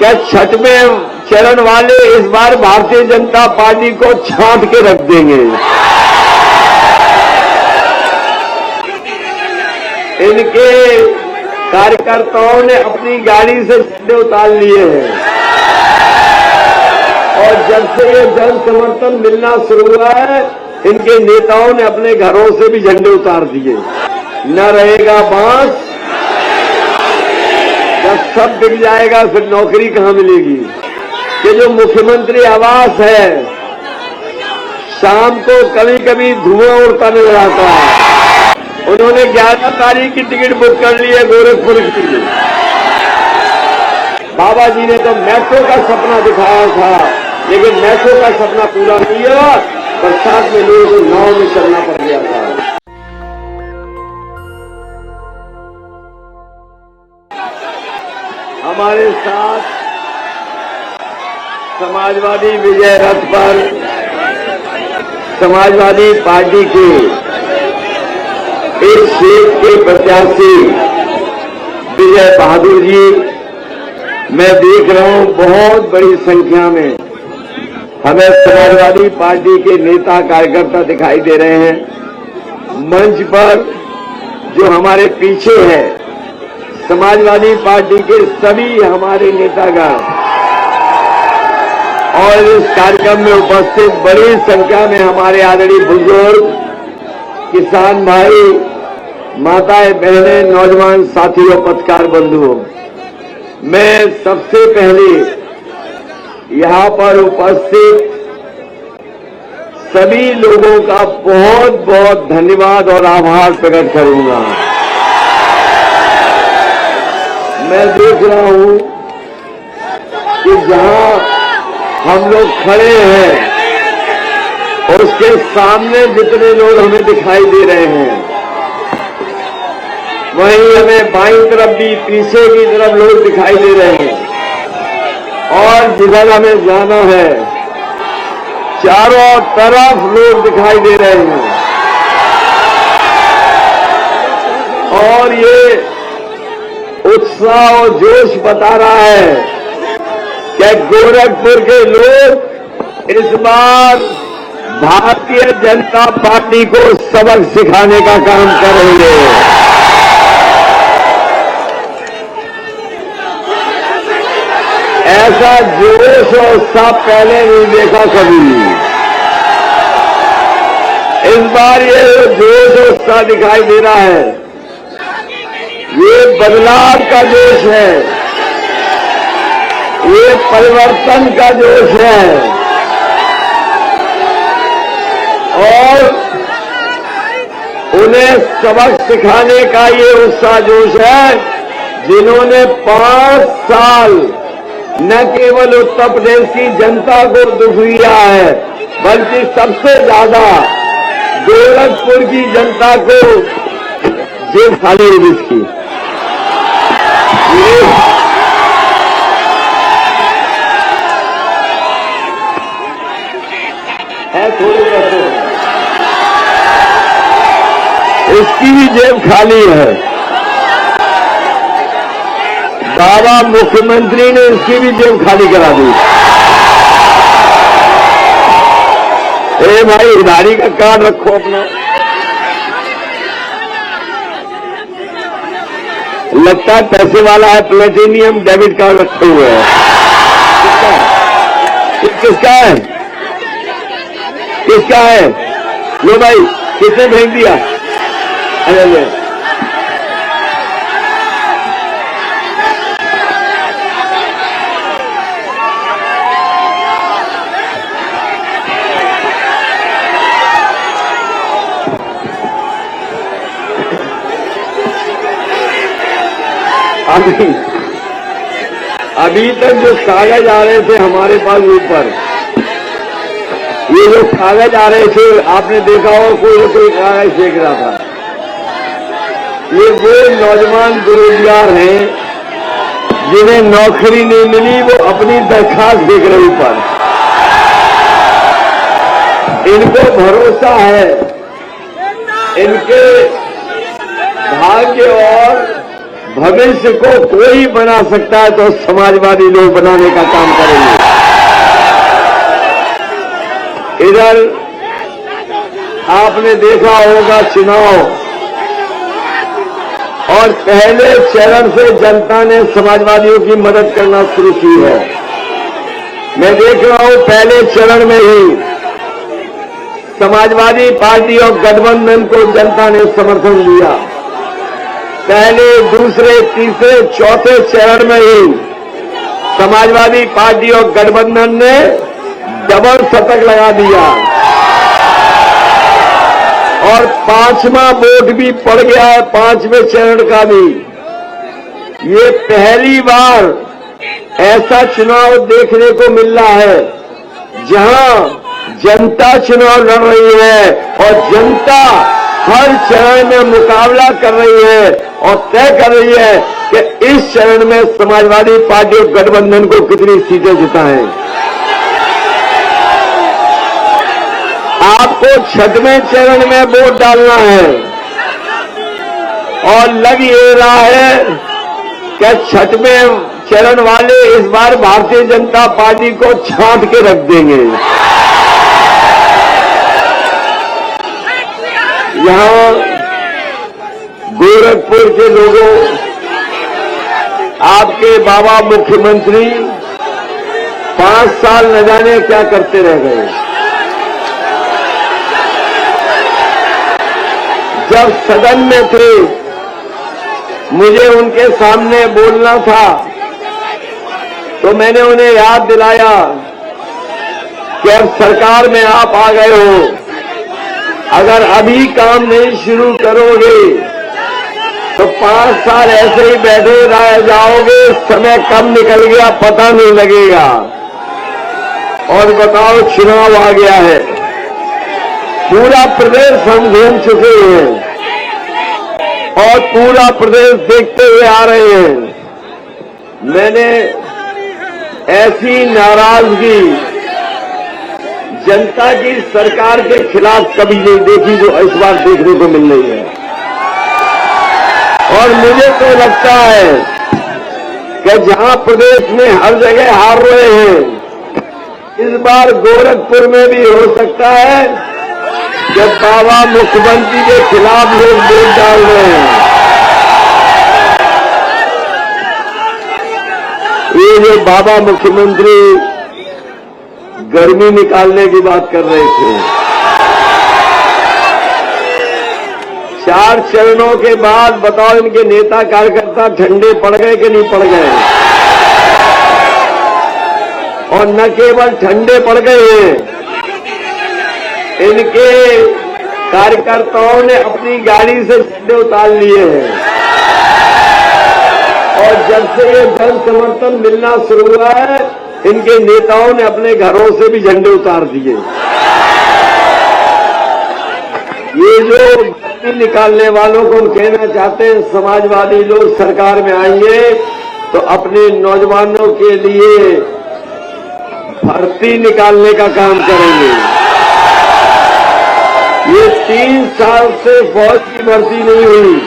क्या छठवें चरण वाले इस बार भारतीय जनता पार्टी को छांट के रख देंगे? इनके कार्यकर्ताओं ने अपनी गाड़ी से झंडे उतार लिए हैं और जब से ये जन समर्थन मिलना शुरू हुआ है, इनके नेताओं ने अपने घरों से भी झंडे उतार दिए। न रहेगा बांस, जब सब बिक जाएगा फिर नौकरी कहां मिलेगी? ये जो मुख्यमंत्री आवास है, शाम को कभी कभी धुआं उड़ता नजर आता है। उन्होंने 11 तारीख की टिकट बुक कर ली है गोरखपुर के लिए। बाबा जी ने तो मेट्रो का सपना दिखाया था, लेकिन मेट्रो का सपना पूरा नहीं हुआ। बरसात में लोगों को नाव में चलना पड़ गया था। हमारे साथ समाजवादी विजय रथ पर समाजवादी पार्टी के इस सीट के प्रत्याशी विजय बहादुर जी, मैं देख रहा हूं बहुत बड़ी संख्या में हमें समाजवादी पार्टी के नेता कार्यकर्ता दिखाई दे रहे हैं। मंच पर जो हमारे पीछे है, समाजवादी पार्टी के सभी हमारे नेतागण और इस कार्यक्रम में उपस्थित बड़ी संख्या में हमारे आदरणीय बुजुर्ग, किसान भाई, माताएं, बहनें, नौजवान साथियों, पत्रकार बंधुओं, मैं सबसे पहले यहां पर उपस्थित सभी लोगों का बहुत बहुत धन्यवाद और आभार प्रकट करूंगा। मैं देख रहा हूं कि जहां हम लोग खड़े हैं उसके सामने जितने लोग हमें दिखाई दे रहे हैं, वहीं हमें बाईं तरफ भी, पीछे की तरफ लोग दिखाई दे रहे हैं। और जिधर हमें जाना है, चारों तरफ लोग दिखाई दे रहे हैं। और ये उत्साह और जोश बता रहा है कि गोरखपुर के लोग इस बार भारतीय जनता पार्टी को सबक सिखाने का काम करेंगे। ऐसा जोश और उत्साह पहले नहीं देखा कभी। इस बार ये जोश और उत्साह दिखाई दे रहा है, ये बदलाव का जोश है, ये परिवर्तन का जोश है। और उन्हें सबक सिखाने का ये उत्साह जोश है, जिन्होंने 5 साल न केवल उत्तर प्रदेश की जनता को दुख दिया है, बल्कि सबसे ज्यादा गोरखपुर की जनता को जेब खाली इसकी है, थोड़ी पैसे इसकी भी जेब खाली है। बाबा मुख्यमंत्री ने इसकी भी जेब खाली करा दी। ए भाई, उधारी का कार्ड रखो अपना। लगता है पैसे वाला है, प्लेटिनियम डेबिट कार्ड रखे हुए हैं। किसका है? किसका है? लो भाई, किसने भेज दिया? अरे अभी तक जो कागज आ रहे थे हमारे पास ऊपर, ये जो कागज आ रहे थे, आपने देखा हो कोई कागज फेंक रहा था। ये वो नौजवान बेरोजगार हैं जिन्हें नौकरी नहीं मिली, वो अपनी दरखास्त देख रहे ऊपर। इनको भरोसा है, इनके भाग्य और भविष्य को कोई बना सकता है तो समाजवादी लोग बनाने का काम करेंगे। इधर आपने देखा होगा चुनाव, और पहले चरण से जनता ने समाजवादियों की मदद करना शुरू की है। मैं देख रहा हूं पहले चरण में ही समाजवादी पार्टी और गठबंधन को जनता ने समर्थन दिया। पहले, दूसरे, तीसरे, चौथे चरण में ही समाजवादी पार्टी और गठबंधन ने डबल शतक लगा दिया और 5वां वोट भी पड़ गया है, 5वें चरण का भी। ये पहली बार ऐसा चुनाव देखने को मिल रहा है जहां जनता चुनाव लड़ रही है और जनता हर चरण में मुकाबला कर रही है और तय कर रही है कि इस चरण में समाजवादी पार्टी और गठबंधन को कितनी सीटें जिताएं। आपको 6वें चरण में वोट डालना है और लग ये रहा है कि 6वें चरण वाले इस बार भारतीय जनता पार्टी को छांट के रख देंगे। यहां गोरखपुर के लोगों, आपके बाबा मुख्यमंत्री 5 साल न जाने क्या करते रह गए। जब सदन में थे, मुझे उनके सामने बोलना था तो मैंने उन्हें याद दिलाया कि अब सरकार में आप आ गए हो, अगर अभी काम नहीं शुरू करोगे तो 5 साल ऐसे ही बैठे रह जाओगे, समय कब निकल गया पता नहीं लगेगा। और बताओ, चुनाव आ गया है, पूरा प्रदेश हम घूम चुके हैं और पूरा प्रदेश देखते हुए आ रहे हैं। मैंने ऐसी नाराजगी जनता की सरकार के खिलाफ कभी नहीं देखी जो इस बार देखने को मिल रही है। और मुझे तो लगता है कि जहां प्रदेश में हर जगह हार रहे हैं, इस बार गोरखपुर में भी हो सकता है जब बाबा मुख्यमंत्री के खिलाफ लोग वोट डाल रहे हैं। ये जो बाबा मुख्यमंत्री गर्मी निकालने की बात कर रहे थे, 4 चरणों के बाद बताओ इनके नेता कार्यकर्ता ठंडे पड़ गए कि नहीं पड़ गए। और न केवल ठंडे पड़ गए हैं, इनके कार्यकर्ताओं ने अपनी गाड़ी से झंडे उतार लिए हैं। और जब से ये जन समर्थन मिलना शुरू हुआ है, इनके नेताओं ने अपने घरों से भी झंडे उतार दिए। ये जो भर्ती निकालने वालों को हम कहना चाहते हैं, समाजवादी लोग सरकार में आएंगे तो अपने नौजवानों के लिए भर्ती निकालने का काम करेंगे। ये 3 साल से फौज की भर्ती नहीं हुई।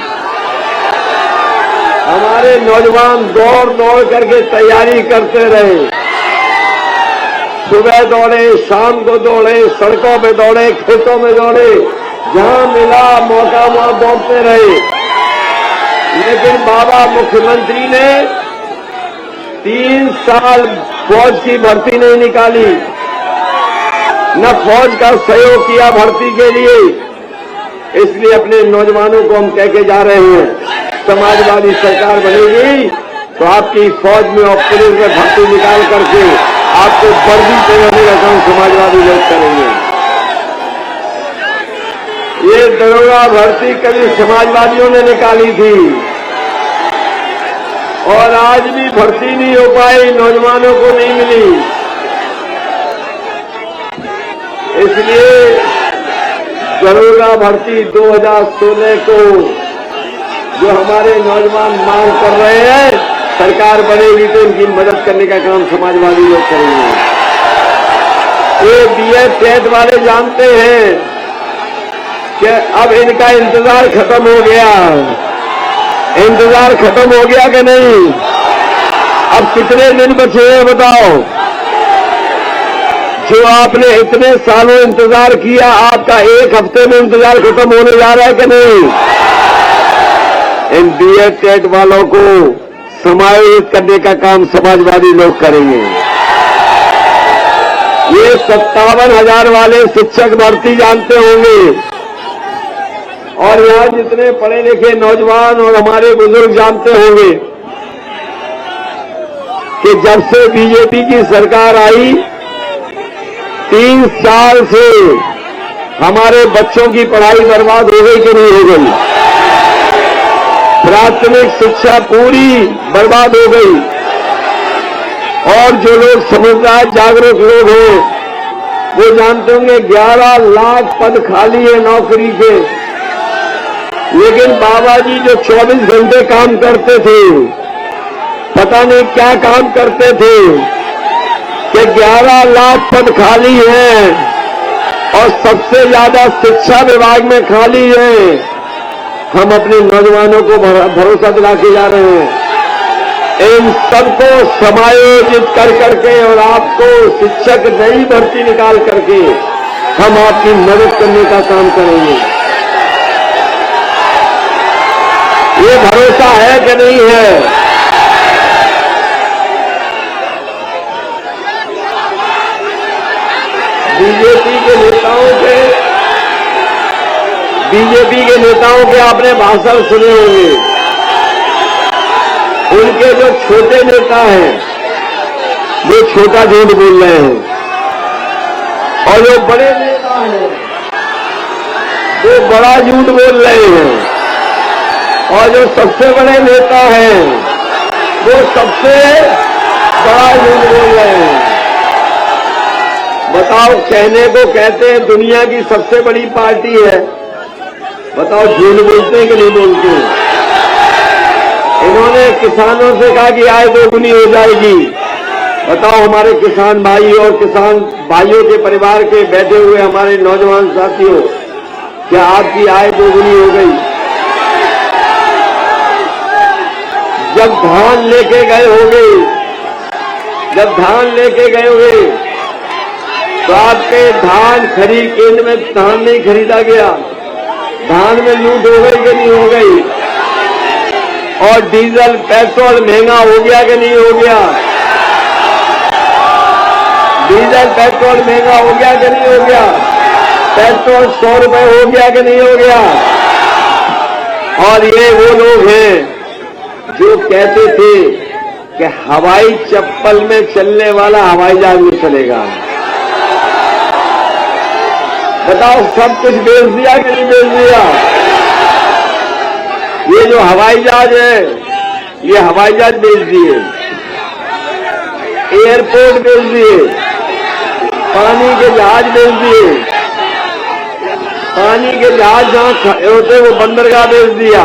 हमारे नौजवान दौड़ दौड़ करके तैयारी करते रहे, सुबह दौड़े, शाम को दौड़े, सड़कों पे दौड़े, खेतों में दौड़े, जहां मिला मौका वहां दौड़ते रहे। लेकिन बाबा मुख्यमंत्री ने 3 साल फौज की भर्ती नहीं निकाली, न फौज का सहयोग किया भर्ती के लिए। इसलिए अपने नौजवानों को हम कह के जा रहे हैं, समाजवादी सरकार बनेगी तो आपकी फौज में और पुलिस में भर्ती निकाल करके आपको वर्दी पहनाने का काम समाजवादी लोग करेंगे। ये दरोगा भर्ती कभी समाजवादियों ने निकाली थी और आज भी भर्ती नहीं हो पाई, नौजवानों को नहीं मिली। इसलिए दरोगा भर्ती 2016 को जो हमारे नौजवान मांग कर रहे हैं, सरकार बनेगी तो इनकी मदद करने का काम समाजवादी लोग करेंगे। ये बीएड टेट वाले जानते हैं कि अब इनका इंतजार खत्म हो गया। इंतजार खत्म हो गया कि नहीं? अब कितने दिन बचे हैं बताओ? जो आपने इतने सालों इंतजार किया, आपका एक हफ्ते में इंतजार खत्म होने जा रहा है कि नहीं? इन बीएड टेट वालों को समायोजित करने का काम समाजवादी लोग करेंगे। ये 57,000 वाले शिक्षक भर्ती जानते होंगे, और यहां जितने पढ़े लिखे नौजवान और हमारे बुजुर्ग जानते होंगे कि जब से बीजेपी की सरकार आई, 3 साल से हमारे बच्चों की पढ़ाई बर्बाद हो गई कि नहीं हो गई? प्राथमिक शिक्षा पूरी बर्बाद हो गई। और जो लोग समझदार जागरूक लोग हैं वो जानते होंगे 11 लाख पद खाली है नौकरी के। लेकिन बाबा जी जो 24 घंटे काम करते थे, पता नहीं क्या काम करते थे कि 11 लाख पद खाली हैं और सबसे ज्यादा शिक्षा विभाग में खाली है। हम अपने नौजवानों को भरोसा दिला के जा रहे हैं, इन सबको समायोजित कर करके और आपको शिक्षक नई भर्ती निकाल करके हम आपकी मदद करने का काम करेंगे। ये भरोसा है कि नहीं है? बीजेपी के नेताओं के आपने भाषण सुने होंगे। उनके जो छोटे नेता हैं वो छोटा झूठ बोल रहे हैं, और जो बड़े नेता हैं वो बड़ा झूठ बोल रहे हैं, और जो सबसे बड़े नेता हैं वो सबसे बड़ा झूठ बोल रहे हैं। बताओ, कहने को कहते हैं दुनिया की सबसे बड़ी पार्टी है, बताओ झूठ बोलते हैं कि नहीं बोलते? इन्होंने किसानों से कहा कि आय दोगुनी हो जाएगी। बताओ, हमारे किसान भाई और किसान भाइयों के परिवार के बैठे हुए हमारे नौजवान साथियों, क्या आपकी आय दोगुनी हो गई? जब धान लेके गए होंगे, तो आपके धान खरीद केंद्र में धान नहीं खरीदा गया, धान में लूट हो गई कि नहीं हो गई? और डीजल पेट्रोल महंगा हो गया कि नहीं हो गया? डीजल पेट्रोल महंगा हो गया कि नहीं हो गया? पेट्रोल 100 रुपए हो गया कि नहीं हो गया? और ये वो लोग हैं जो कहते थे कि हवाई चप्पल में चलने वाला हवाई जहाज में चलेगा। बताओ, सब कुछ बेच दिया कि नहीं बेच दिया? ये जो हवाई जहाज है, ये हवाई जहाज बेच दिए, एयरपोर्ट बेच दिए, पानी के जहाज बेच दिए, पानी के जहाज जहां होते वो बंदरगाह बेच दिया,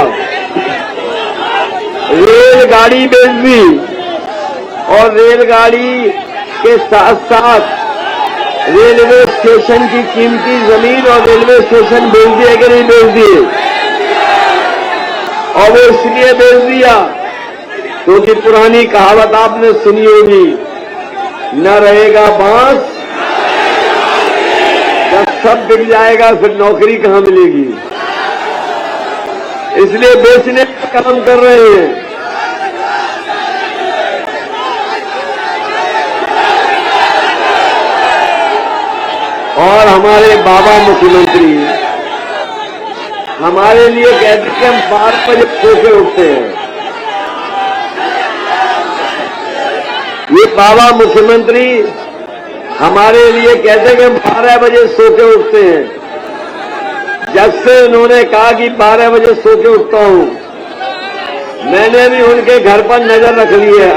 रेलगाड़ी बेच दी, और रेलगाड़ी के साथ साथ रेलवे स्टेशन की कीमती जमीन और रेलवे स्टेशन बेच दिए कि नहीं बेच दिए? और वो इसलिए बेच दिया क्योंकि पुरानी कहावत आपने सुनी होगी, न रहेगा बांस, जब सब बिक जाएगा फिर नौकरी कहां मिलेगी? इसलिए बेचने का काम कर रहे हैं। और हमारे बाबा मुख्यमंत्री हमारे लिए कहते हैं कि हम 12 बजे सो के उठते हैं। ये बाबा मुख्यमंत्री हमारे लिए कहते हैं कि हम 12 बजे सो के उठते हैं। जब से उन्होंने कहा कि 12 बजे सो के उठता हूं, मैंने भी उनके घर पर नजर रख ली है,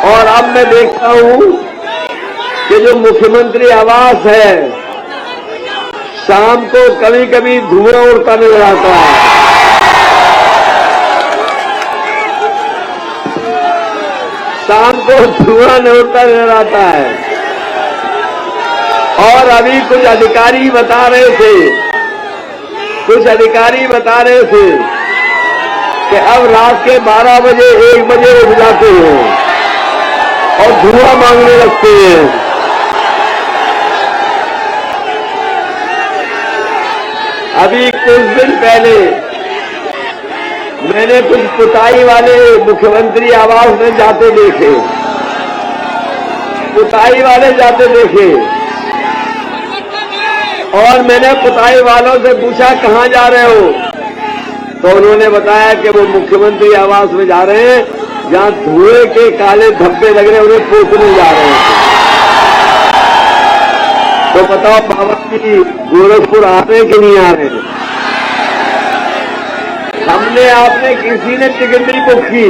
और अब मैं देखता हूं कि जो मुख्यमंत्री आवास है, शाम को कभी कभी धुआं उड़ता नजर आता है। शाम को धुआं उड़ता नजर आता है। और अभी कुछ अधिकारी बता रहे थे कुछ अधिकारी बता रहे थे कि अब रात के 12 बजे 1 बजे उठ जाते हैं और धुआं मांगने लगते हैं। अभी कुछ दिन पहले मैंने कुछ पुताई वाले मुख्यमंत्री आवास में जाते देखे, पुताई वाले जाते देखे, और मैंने पुताई वालों से पूछा कहां जा रहे हो, तो उन्होंने बताया कि वो मुख्यमंत्री आवास में जा रहे हैं जहां धुएं के काले धब्बे लग रहे हैं, उन्हें पोंछने जा रहे हैं। तो बताओ बाबा जी गोरखपुर आ रहे कि नहीं आ रहे? हमने आपने किसी ने टिकट नहीं बुक की,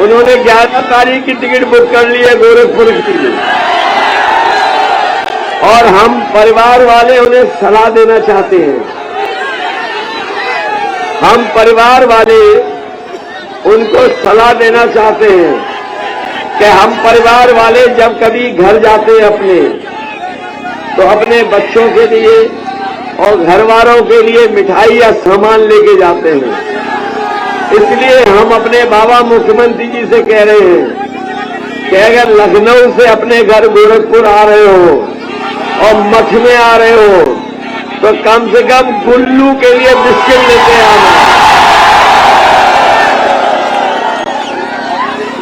उन्होंने 11 तारीख की टिकट बुक कर ली है गोरखपुर की, और हम परिवार वाले उन्हें सलाह देना चाहते हैं। हम परिवार वाले उनको सलाह देना चाहते हैं कि हम परिवार वाले जब कभी घर जाते हैं अपने, तो अपने बच्चों के लिए और घर वालों के लिए मिठाई या सामान लेके जाते हैं। इसलिए हम अपने बाबा मुख्यमंत्री जी से कह रहे हैं कि अगर लखनऊ से अपने घर गोरखपुर आ रहे हो और मठ में आ रहे हो, तो कम से कम गुल्लू के लिए बिस्किट लेके आना।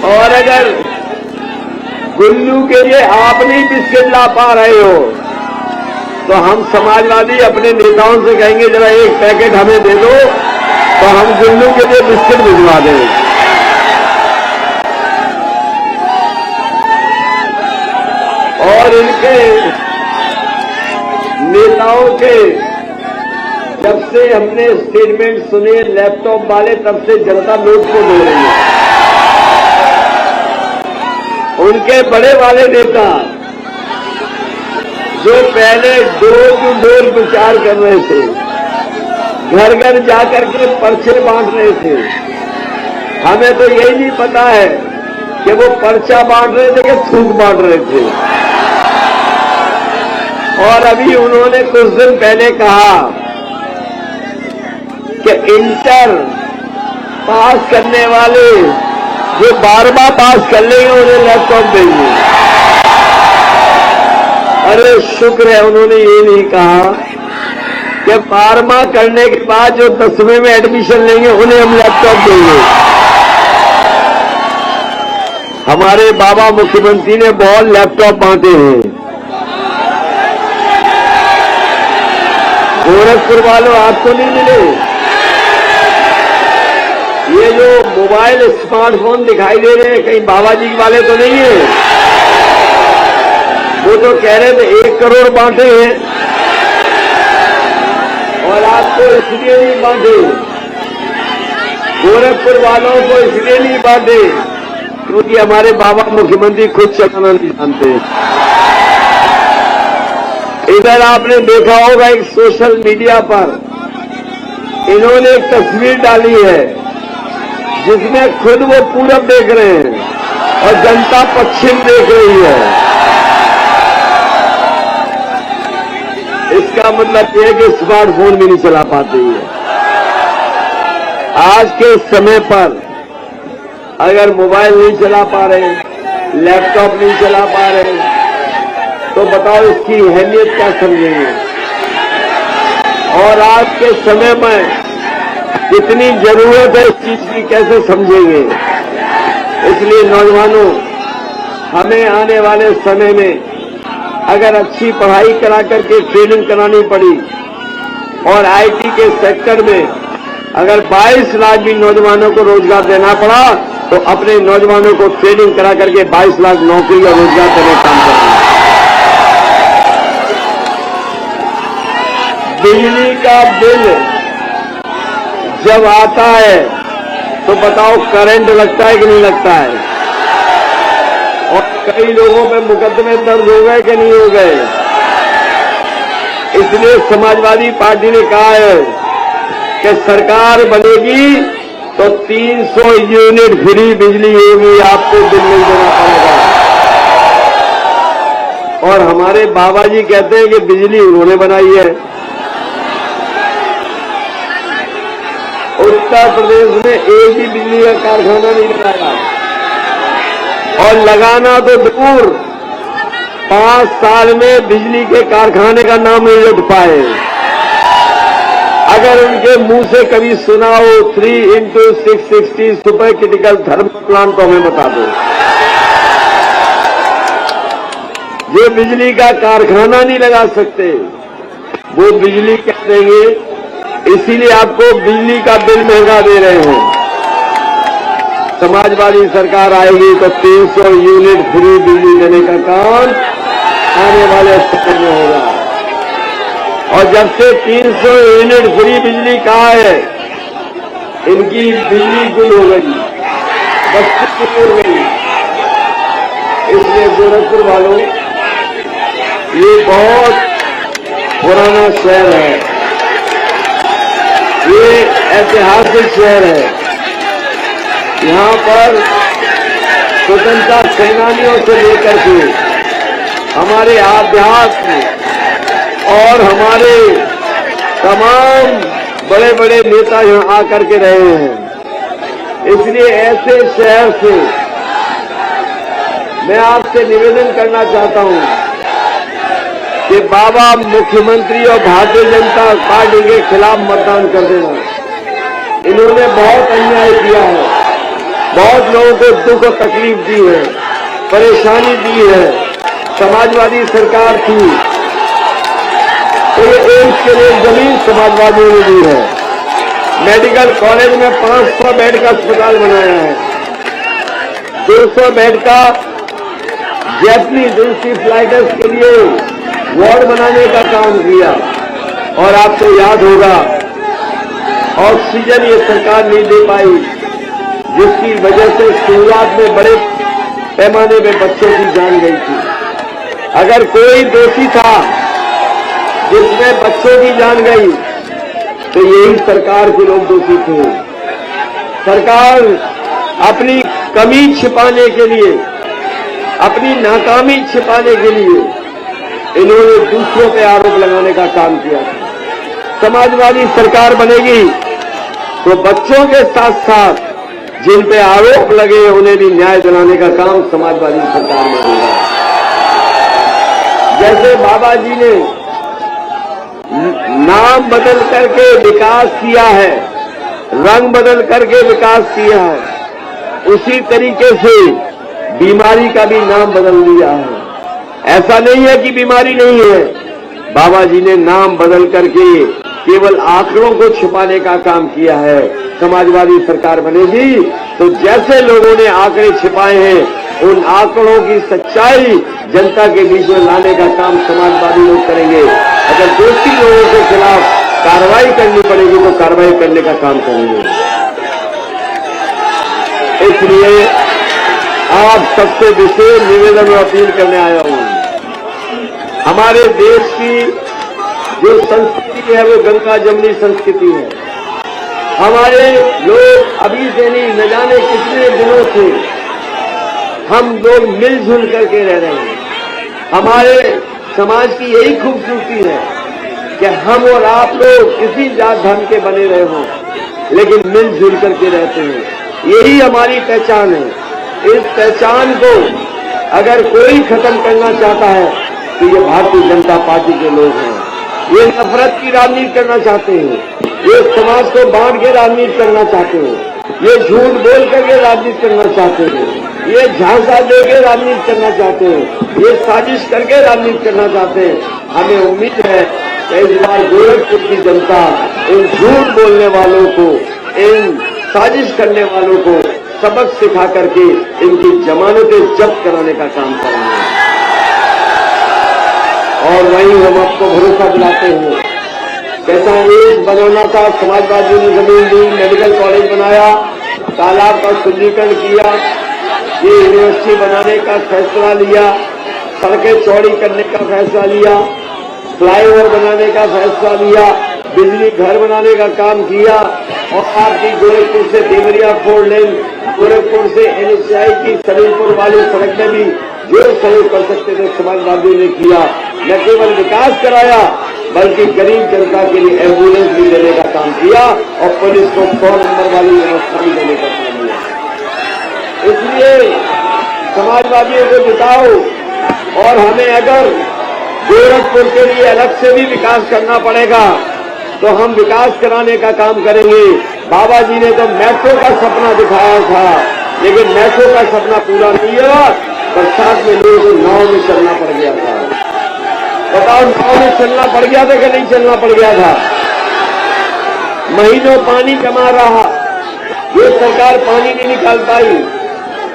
और अगर गुल्लू के लिए आप नहीं बिस्किट ला पा रहे हो, तो हम समाजवादी अपने नेताओं से कहेंगे जरा एक पैकेट हमें दे दो, तो हम गुल्लू के लिए बिस्किट भिजवा दें। और इनके नेताओं के जब से हमने स्टेटमेंट सुने लैपटॉप वाले, तब से जनता नोट को दे रही है। उनके बड़े वाले नेता जो पहले डोर टू डोर प्रचार कर रहे थे, घर घर जाकर के पर्चे बांट रहे थे, हमें तो यही नहीं पता है कि वो पर्चा बांट रहे थे कि थूक बांट रहे थे। और अभी उन्होंने कुछ दिन पहले कहा कि इंटर पास करने वाले जो 12वां पास कर लेंगे उन्हें लैपटॉप देंगे। अरे शुक्र है उन्होंने ये नहीं कहा कि 12वां करने के बाद जो 10वें में एडमिशन लेंगे उन्हें हम लैपटॉप देंगे। हमारे बाबा मुख्यमंत्री ने बहुत लैपटॉप बांटे हैं। गोरखपुर वालों आपको नहीं मिले? ये जो मोबाइल स्मार्टफोन दिखाई दे रहे हैं, कहीं बाबा जी वाले तो नहीं है? वो तो कह रहे थे 1 करोड़ बांटे हैं, और आपको इसलिए नहीं बांटे, गोरखपुर वालों को इसलिए नहीं बांटे क्योंकि हमारे बाबा मुख्यमंत्री खुद चलाना नहीं जानते। इधर आपने देखा होगा एक सोशल मीडिया पर इन्होंने एक तस्वीर डाली है जिसमें खुद वो पूरब देख रहे हैं और जनता पश्चिम देख रही है। इसका मतलब यह है कि स्मार्टफोन भी नहीं चला पाते है। आज के समय पर अगर मोबाइल नहीं चला पा रहे, लैपटॉप नहीं चला पा रहे, तो बताओ इसकी अहमियत क्या समझेंगे? और आज के समय में कितनी जरूरत है इस चीज की कैसे समझेंगे? इसलिए नौजवानों, हमें आने वाले समय में अगर अच्छी पढ़ाई करा करके ट्रेनिंग करानी पड़ी और आईटी के सेक्टर में अगर 22 लाख भी नौजवानों को रोजगार देना पड़ा, तो अपने नौजवानों को ट्रेनिंग करा करके 22 लाख नौकरी और रोजगार देने का काम करें। बिजली का बिल जब आता है तो बताओ करंट लगता है कि नहीं लगता है? और कई लोगों पे मुकदमे दर्ज हो गए कि नहीं हो गए? इसलिए समाजवादी पार्टी ने कहा है कि सरकार बनेगी तो 300 यूनिट फ्री बिजली होगी, आपको बिल नहीं देना पड़ेगा। और हमारे बाबा जी कहते हैं कि बिजली उन्होंने बनाई है। उत्तर प्रदेश में एक भी बिजली का कारखाना नहीं लगाया, और लगाना तो दूर, 5 साल में बिजली के कारखाने का नाम नहीं उठ पाए। अगर उनके मुंह से कभी सुना हो 3x660 super critical thermal plant, तो हमें बता दो। जो बिजली का कारखाना नहीं लगा सकते वो बिजली कह देंगे, इसीलिए आपको बिजली का बिल महंगा दे रहे हैं। समाजवादी सरकार आएगी तो 300 यूनिट फ्री बिजली देने का काम आने वाले समय में होगा। और जब से 300 यूनिट फ्री बिजली कहा है, इनकी बिजली गुल हो गई, बस्ती गुल हो गई। इसलिए गोरखपुर वालों, ये बहुत पुराना शहर है, ये ऐतिहासिक शहर है। यहाँ पर स्वतंत्रता सेनानियों से लेकर के हमारे आध्यात्म और हमारे तमाम बड़े बड़े नेता यहाँ आकर के रहे हैं। इसलिए ऐसे शहर से मैं आपसे निवेदन करना चाहता हूँ कि बाबा मुख्यमंत्री और भारतीय जनता पार्टी के खिलाफ मतदान कर देना। इन्होंने बहुत अन्याय किया है, बहुत लोगों को दुख और तकलीफ दी है, परेशानी दी है। समाजवादी सरकार थी तो ये एम्स के लिए जमीन समाजवादियों ने दी है। मेडिकल कॉलेज में 500 बेड का अस्पताल बनाया है, 200 बेड का जैपनीज इंसेफ्लाइटिस के लिए वार्ड बनाने का काम किया। और आपको याद होगा, ऑक्सीजन ये सरकार नहीं दे पाई, जिसकी वजह से शुरुआत में बड़े पैमाने में बच्चों की जान गई थी। अगर कोई दोषी था जिसमें बच्चों की जान गई तो यही सरकार के लोग दोषी थे। सरकार अपनी कमी छिपाने के लिए, अपनी नाकामी छिपाने के लिए इन्होंने दूसरों पे आरोप लगाने का काम किया था। समाजवादी सरकार बनेगी तो बच्चों के साथ साथ जिन पे आरोप लगे उन्हें भी न्याय दिलाने का काम समाजवादी सरकार में होगा। जैसे बाबा जी ने नाम बदल करके विकास किया है, रंग बदल करके विकास किया है, उसी तरीके से बीमारी का भी नाम बदल दिया है। ऐसा नहीं है कि बीमारी नहीं है, बाबा जी ने नाम बदल करके केवल आंकड़ों को छुपाने का काम किया है। समाजवादी सरकार बनेगी तो जैसे लोगों ने आंकड़े छिपाए हैं उन आंकड़ों की सच्चाई जनता के बीच में लाने का काम समाजवादी लोग करेंगे। अगर दोषी लोगों के खिलाफ कार्रवाई करनी पड़ेगी तो कार्रवाई करने का काम करेंगे। इसलिए आप सबसे विशेष निवेदन और अपील करने आया हूं। हमारे देश की जो संस्कृति है वो गंगा जमुनी संस्कृति है। हमारे लोग अभी से नहीं, न जाने कितने दिनों से हम लोग मिलजुल करके रह रहे हैं। हमारे समाज की यही खूबसूरती है कि हम और आप लोग किसी जात धर्म के बने रहे हों, लेकिन मिलजुल करके रहते हैं। यही हमारी पहचान है। इस पहचान को अगर कोई खत्म करना चाहता है तो ये भारतीय जनता पार्टी के लोग हैं। ये नफरत की राजनीति करना चाहते हैं, ये समाज को बांट के राजनीति करना चाहते हैं, ये झूठ बोल करके राजनीति करना चाहते हैं, ये झांसा देके राजनीति करना चाहते हैं, ये साजिश करके राजनीति करना चाहते हैं। हमें उम्मीद है कि इस बार गोरखपुर की जनता इन झूठ बोलने वालों को, इन साजिश करने वालों को सबक सिखा करके इनकी जमानतें जब्त कराने का काम करेंगे। और वहीं हम आपको भरोसा दिलाते हैं, कैसा एम्स बनाना था, समाजवादी ने जमीन दी, मेडिकल कॉलेज बनाया, तालाब का शुद्धिकरण किया, ये यूनिवर्सिटी बनाने का फैसला लिया, सड़कें चौड़ी करने का फैसला लिया, फ्लाईओवर बनाने का फैसला लिया, बिजली घर बनाने का काम किया। और आपकी गोरखपुर से देवरिया 4 लेन, गोरखपुर से NHI की सलीमपुर वाली सड़क में भी जो सहयोग कर सकते थे समाजवादियों ने किया। न केवल विकास कराया बल्कि गरीब जनता के लिए एम्बुलेंस भी देने का काम किया और पुलिस को 100 नंबर वाली व्यवस्था भी देने का काम किया। इसलिए समाजवादियों को जिताओ और हमें अगर गोरखपुर के लिए अलग से भी विकास करना पड़ेगा तो हम विकास कराने का काम करेंगे। बाबा जी ने तो मेट्रो का सपना दिखाया था, लेकिन मेट्रो का सपना पूरा नहीं हुआ। बरसात में लोगों को नाव में चलना पड़ गया था। बताओ, नाव में चलना पड़ गया था कि नहीं चलना पड़ गया था? महीनों पानी जमा रहा, ये सरकार पानी नहीं निकाल पाई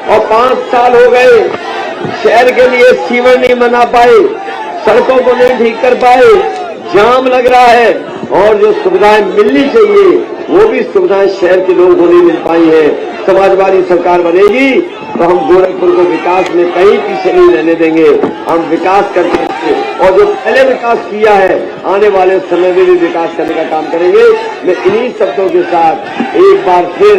और 5 साल हो गए शहर के लिए सीवर नहीं बना पाए, सड़कों को नहीं ठीक कर पाए, जाम लग रहा है और जो सुविधाएं मिलनी चाहिए वो भी सुविधाएं शहर के लोगों को नहीं मिल पाई है। समाजवादी सरकार बनेगी तो हम गोरखपुर को विकास में कहीं पीछे नहीं रहने देंगे। हम विकास करके और जो पहले विकास किया है आने वाले समय में भी विकास करने का काम करेंगे। मैं इन्हीं शब्दों के साथ एक बार फिर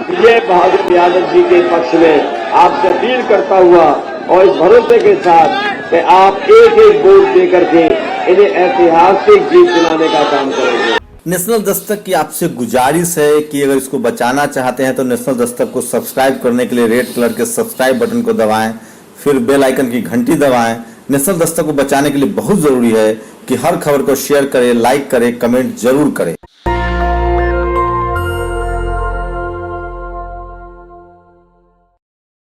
विजय बहादुर यादव जी के पक्ष में आपसे अपील करता हुआ और इस भरोसे के साथ कि आप एक एक वोट दे करके इन्हें ऐतिहासिक जीत दिलाने का काम करेंगे। नेशनल दस्तक की आपसे गुजारिश है कि अगर इसको बचाना चाहते हैं तो नेशनल दस्तक को सब्सक्राइब करने के लिए रेड कलर के सब्सक्राइब बटन को दबाएं, फिर बेल आइकन की घंटी दबाएं। नेशनल दस्तक को बचाने के लिए बहुत जरूरी है कि हर खबर को शेयर करें, लाइक करें, कमेंट जरूर करें।